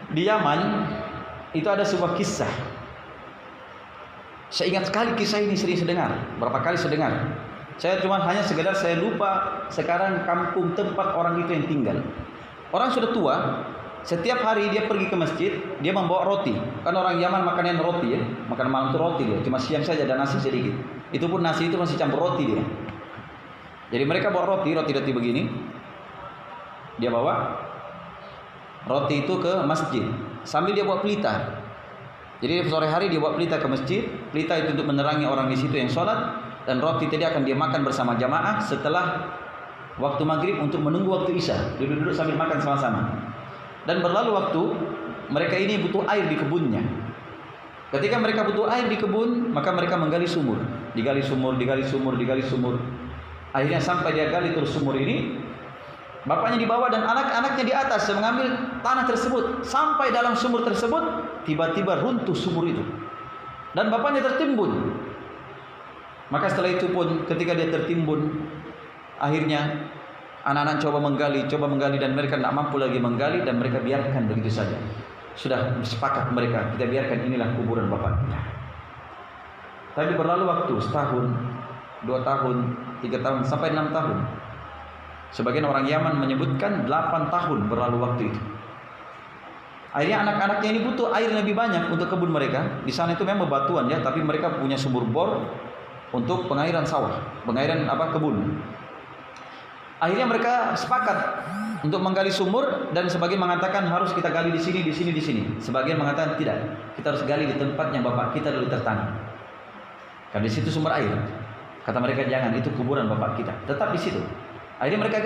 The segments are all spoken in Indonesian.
Di Yaman itu ada sebuah kisah. Saya ingat sekali kisah ini, sering saya dengar, berapa kali saya dengar. Saya cuma hanya sekedar saya lupa sekarang kampung tempat orang itu yang tinggal. Orang sudah tua, setiap hari dia pergi ke masjid, dia membawa roti. Kan orang Yaman makannya roti ya, makan malam itu roti dia. Cuma siang saja ada nasi sedikit. Itu pun nasi itu masih campur roti dia. Jadi mereka bawa roti begini. Dia bawa roti itu ke masjid sambil dia bawa pelita. Jadi sore hari dia bawa pelita ke masjid. Pelita itu untuk menerangi orang di situ yang sholat, dan roti tadi akan dia makan bersama jamaah setelah waktu maghrib untuk menunggu waktu isya. Duduk-duduk sambil makan sama-sama. Dan berlalu waktu, mereka ini butuh air di kebunnya. Ketika mereka butuh air di kebun, maka mereka menggali sumur. Digali sumur. Akhirnya sampai dia gali terus sumur ini. Bapaknya di bawah dan anak-anaknya di atas mengambil tanah tersebut. Sampai dalam sumur tersebut, tiba-tiba runtuh sumur itu. Dan bapaknya tertimbun. Maka setelah itu pun ketika dia tertimbun, akhirnya anak-anak coba menggali dan mereka tidak mampu lagi menggali, dan mereka biarkan begitu saja. Sudah sepakat mereka, kita biarkan inilah kuburan bapak kita. Tapi berlalu waktu setahun, 2 tahun, 3 tahun, sampai 6 tahun. Sebagian orang Yaman menyebutkan 8 tahun berlalu waktu itu. Akhirnya anak-anaknya ini butuh air lebih banyak untuk kebun mereka. Di sana itu memang bebatuan ya, tapi mereka punya sumur bor untuk pengairan sawah, pengairan kebun. Akhirnya mereka sepakat untuk menggali sumur, dan sebagian mengatakan harus kita gali di sini. Sebagian mengatakan tidak, kita harus gali di tempat yang bapak kita dulu tertanam. Karena di situ sumber air. Kata mereka jangan, itu kuburan bapak kita. Tetap di situ. Akhirnya mereka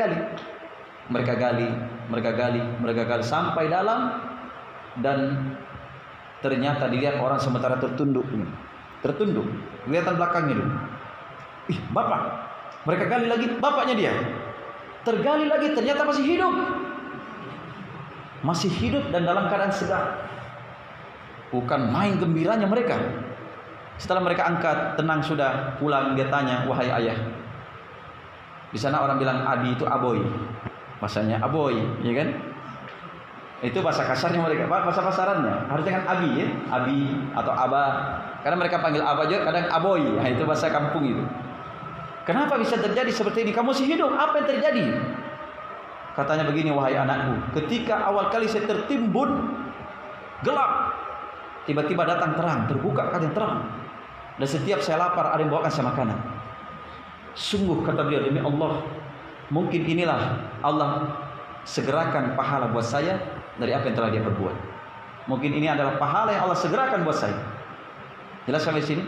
gali sampai dalam, dan ternyata dilihat orang sementara tertunduk, kelihatan belakangnya dulu. Ih, bapak. Mereka gali lagi, bapaknya dia. Tergali lagi, ternyata masih hidup dan dalam keadaan segar. Bukan main gembiranya mereka. Setelah mereka angkat, tenang sudah, pulang, dia tanya, wahai ayah. Di sana orang bilang abi itu aboy, bahasanya aboy, ya kan? Itu bahasa kasarnya mereka, bahasa pasarannya. Harusnya kan abi ya, abi atau aba. Karena mereka panggil aba juga, kadang aboy. Nah, itu bahasa kampung itu. Kenapa bisa terjadi seperti ini? Kamu masih hidup, apa yang terjadi? Katanya begini, wahai anakku, ketika awal kali saya tertimbun gelap, tiba-tiba datang terang, terbuka kaca terang. Dan setiap saya lapar ada yang bawakan saya makanan. Sungguh kata beliau, demi Allah, mungkin inilah Allah segerakan pahala buat saya dari apa yang telah dia perbuat. Mungkin ini adalah pahala yang Allah segerakan buat saya. Jelas sampai sini?